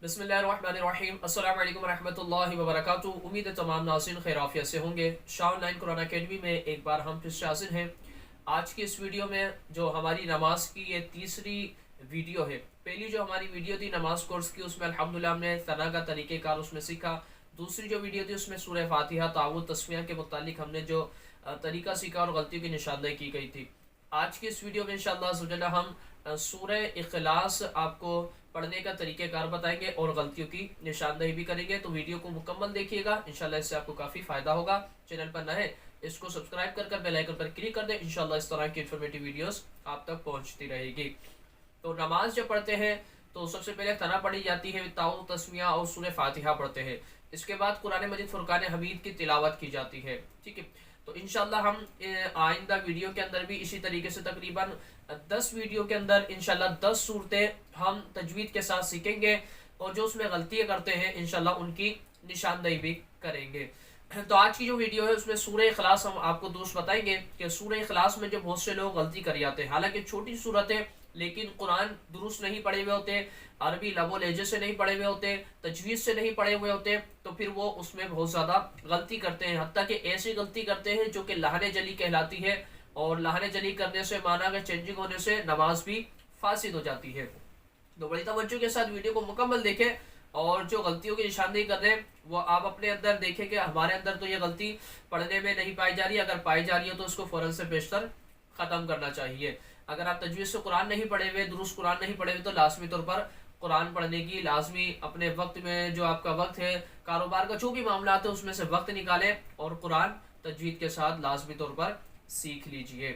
बिस्मिल्लाहिर्रहमानिर्रहीम। अस्सलाम वालेकुम रहमतुल्लाहि व बरकातुहू। उम्मीद है तमाम नाज़रीन खैर आफियत से होंगे। शाह ऑनलाइन कुरान अकेडमी में एक बार हम फिर से हाजिर हैं। आज की इस वीडियो में जो हमारी नमाज की ये तीसरी वीडियो है। पहली जो हमारी वीडियो थी नमाज कोर्स की, उसमें अल्हम्दुलिल्लाह हमने तना का तरीक़ेकार उसमें सीखा। दूसरी जो वीडियो थी उसमें सूरह फातिहा तावुद तस्मिया के मुतालिक हमने जो तरीका सीखा और गलतियों की निशानदेही की गई थी। आज की इस वीडियो में इंशाअल्लाह हम सूरह इखलास आपको पढ़ने का तरीक़ेकार बताएंगे और गलतियों की निशानदेही भी करेंगे। तो वीडियो को मुकम्मल देखिएगा, इंशाल्लाह इससे आपको काफ़ी फ़ायदा होगा। चैनल पर नए इसको सब्सक्राइब कर बेल आइकन पर क्लिक कर दें। इंशाल्लाह इस तरह की इन्फॉर्मेटिव वीडियोस आप तक पहुंचती रहेगी। तो नमाज जब पढ़ते हैं तो सबसे पहले तना पढ़ी जाती है, ताऊ तस्मिया और सूरह फातिहा पढ़ते हैं। इसके बाद कुरान मजीद फुरकान हमीद की तिलावत की जाती है। ठीक है, तो इंशाल्लाह हम आइंदा वीडियो के अंदर भी इसी तरीके से तकरीबन 10 वीडियो के अंदर इंशाल्लाह 10 सूरतें हम तजवीद के साथ सीखेंगे और जो उसमें गलतियाँ करते हैं इंशाल्लाह उनकी निशानदेही भी करेंगे। तो आज की जो वीडियो है उसमें सूरह इखलास हम आपको दुरुस्त बताएंगे कि सूरह इखलास में जो बहुत से लोग गलती कर जाते हैं, हालांकि छोटी सूरत है लेकिन कुरान दुरुस्त नहीं पढ़े हुए होते, अरबी लबो लहजे से नहीं पढ़े हुए होते, तजवीज़ से नहीं पढ़े हुए होते, तो फिर वो उसमें बहुत ज़्यादा गलती करते हैं। हत्ता कि ऐसी गलती करते हैं जो कि लहने जली कहलाती है और लहने जली करने से माना कि चेंजिंग होने से नमाज भी फासिद हो जाती है। तो बड़ी तवज्जो के साथ वीडियो को मुकम्मल देखें और जो गलतियों की निशानदेही कर रहे हैं वो आप अपने अंदर देखें कि हमारे अंदर तो ये गलती पढ़ने में नहीं पाई जा रही है। अगर पाई जा रही है तो उसको फ़ौरन से बेशतर ख़त्म करना चाहिए। अगर आप तजवीज़ से कुरान नहीं पढ़े हुए, दुरुस्त कुरान नहीं पढ़े हुए, तो लाजमी तौर पर कुरान पढ़ने की लाजमी अपने वक्त में जो आपका वक्त है, कारोबार का जो भी मामला है उसमें से वक्त निकालें और कुरान तजवीद के साथ लाजमी तौर पर सीख लीजिए।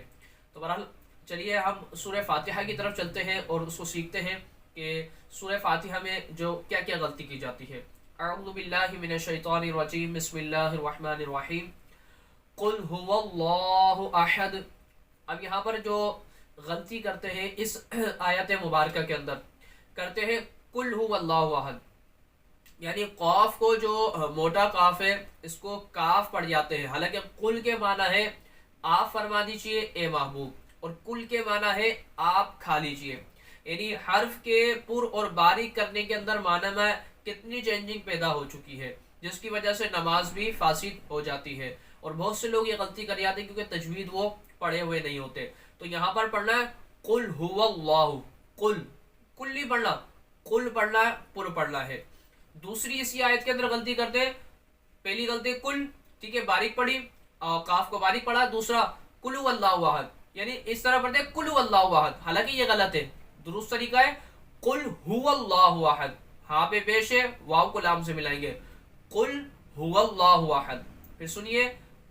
तो बहरहाल चलिए हम सूरह फातिहा की तरफ चलते हैं और उसको सीखते हैं कि सूरह फातिहा में जो क्या क्या गलती की जाती है। अऊज़ु बिल्लाहि मिनश शैतानिर रजीम, बिस्मिल्लाहिर रहमानिर रहीम, कुल हुवल्लाहु अहद। अब यहाँ पर जो गलती करते हैं इस आयत मुबारक के अंदर करते हैं कुल हुवल्लाहु अहद, यानी कौफ को जो मोटा काफ है इसको काफ पढ़ जाते हैं। हालांकि कुल के माना है आप फरमा दीजिए ए महबूब, और कुल के माना है आप खा लीजिए। यानी हर्फ के पुर और बारीक करने के अंदर माना में कितनी चेंजिंग पैदा हो चुकी है, जिसकी वजह से नमाज भी फासिद हो जाती है। और बहुत से लोग ये गलती कर जाते हैं क्योंकि तजवीद वो पढ़े हुए नहीं होते। तो यहाँ पर पढ़ना है कुल हुवल्लाहु, कुल कुल नहीं पढ़ना, कुल पढ़ना है, पुर पढ़ना है। दूसरी इसी आयत के अंदर गलती करते हैं, पहली गलती कुल, ठीक है, बारीक पढ़ी और काफ को बारीक पढ़ा। दूसरा कुल हुवल्लाहु अहद, यानी इस तरह पढ़ते हैं कुल हुवल्लाहु अहद, हालांकि ये गलत है। दुरुस्त तरीका है कुल हुवल्लाहु अहद, हाँ पे पेश है, वाव को लाम से मिलाएंगे, कुल हुवल्लाहु अहद। फिर सुनिए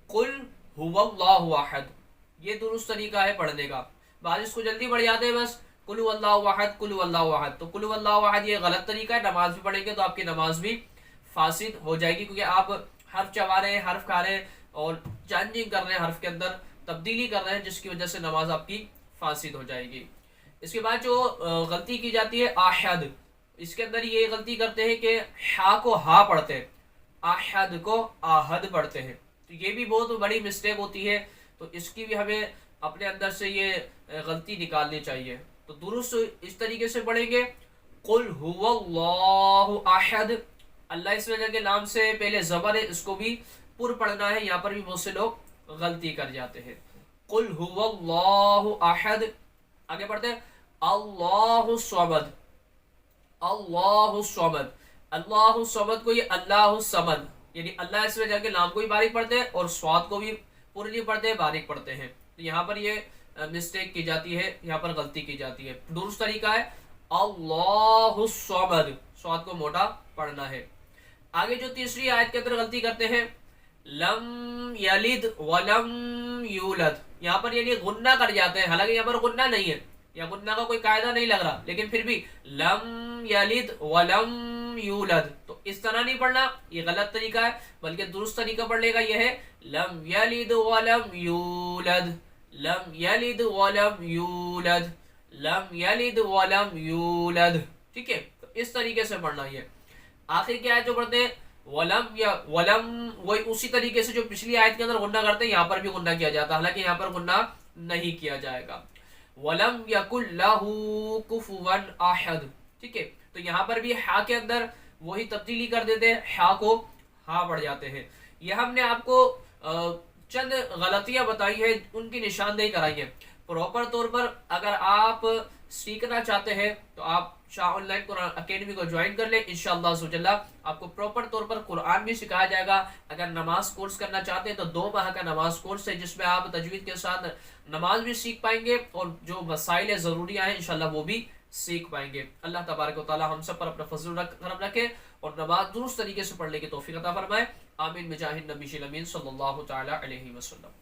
कुल हुवल्लाहु अहद, ये दुरुस्त तरीका है पढ़ने का। बाद इसको जल्दी पढ़ जाते हैं बस कुल हुवल्लाहु अहद, कुल हुवल्लाहु अहद। तो कुल हुवल्लाहु अहद ये गलत तरीका है। नमाज भी पढ़ेंगे तो आपकी नमाज भी फासिद हो जाएगी, क्योंकि आप हर्फ चबा रहे हैं, हर्फ खा रहे हैं और चेंजिंग कर रहे हैं, हर्फ के अंदर तब्दीली कर रहे हैं, जिसकी वजह से नमाज आपकी फासिद हो जाएगी। इसके बाद जो गलती की जाती है आहद, इसके अंदर ये गलती करते हैं कि हा को हा पढ़ते हैं, आहद को आहद पढ़ते हैं। तो ये भी बहुत बड़ी मिस्टेक होती है, तो इसकी भी हमें अपने अंदर से ये गलती निकालनी चाहिए। तो दुरुस्त इस तरीके से पढ़ेंगे कुल हुवल्लाहु अहद, अल्लाह इस वजह के नाम से पहले ज़बर है, इसको भी पुर पढ़ना है। यहाँ पर भी बहुत से लोग गलती कर जाते हैं। कुल हुवल्लाहु अहद, आगे पढ़ते हैं अल्लाहु समद, अल्लाहु समद, अल्लाहु समद को ये अल्लाहु समद, यानी अल्लाह इस वजह के नाम को भी बारीक पढ़ते हैं और स्वाद को भी पूरी नहीं पढ़ते, बारीक पढ़ते हैं। तो यहाँ पर ये मिस्टेक की जाती है, यहाँ पर गलती की जाती है। दुरुस्त तरीका है अल्लाहु समद, स्वाद को मोटा पढ़ना है। आगे जो तीसरी आयत के अंदर गलती करते हैं लम यलिद वलम यूलद, यहाँ पर यानी गुन्ना कर जाते हैं, हालांकि यहाँ पर गुन्ना नहीं है, या गुन्ना का कोई कायदा नहीं लग रहा, लेकिन फिर भी लम यलिद वलम यूलद, तो इस तरह नहीं पढ़ना, ये गलत तरीका है। बल्कि दुरुस्त तरीका पढ़ने का यह है लम यलिद वलम यूलद, लम यलिद वलम यूलद, लम यलिद वलम यूलद। ठीक है, तो इस तरीके से पढ़ना है। आखिर क्या है जो पढ़ते हैं वलम या वलम, वही उसी तरीके से जो पिछली आयत के अंदर गुन्ना करते हैं यहाँ पर भी गुन्ना किया जाता है, हालांकि यहाँ पर गुन्ना नहीं किया जाएगा। वलम यकुल लहू कुफुवन अहद, ठीक है। تو یہاں پر بھی ہا کے اندر وہی تبدیلی کر دیتے ہیں، ہا کو ہا پڑھ جاتے ہیں۔ یہ ہم نے آپ کو چند غلطیاں بتائی ہیں، ان کی نشاندہی کرائی ہے۔ پراپر طور پر اگر آپ سیکھنا چاہتے ہیں تو آپ شاہ آن لائن قرآن اکیڈمی کو جوائن کر لیں، انشاءاللہ عزوجل آپ کو پراپر طور پر قرآن بھی سکھایا جائے گا۔ اگر نماز کورس کرنا چاہتے ہیں تو 2 ماہ کا نماز کورس ہے، جس میں آپ تجوید کے ساتھ نماز بھی سیکھ پائیں گے اور جو مسائل ضروریاں ہیں انشاءاللہ وہ بھی سیکھ پائیں گے۔ اللہ تبارک و تعالی ہم سب پر اپنا فضل کرم رکھے اور نماز درست طریقے سے پڑھنے کی توفیق عطا فرمائے۔ آمین بجاہ النبی الامین صلی اللہ تعالی علیہ وسلم۔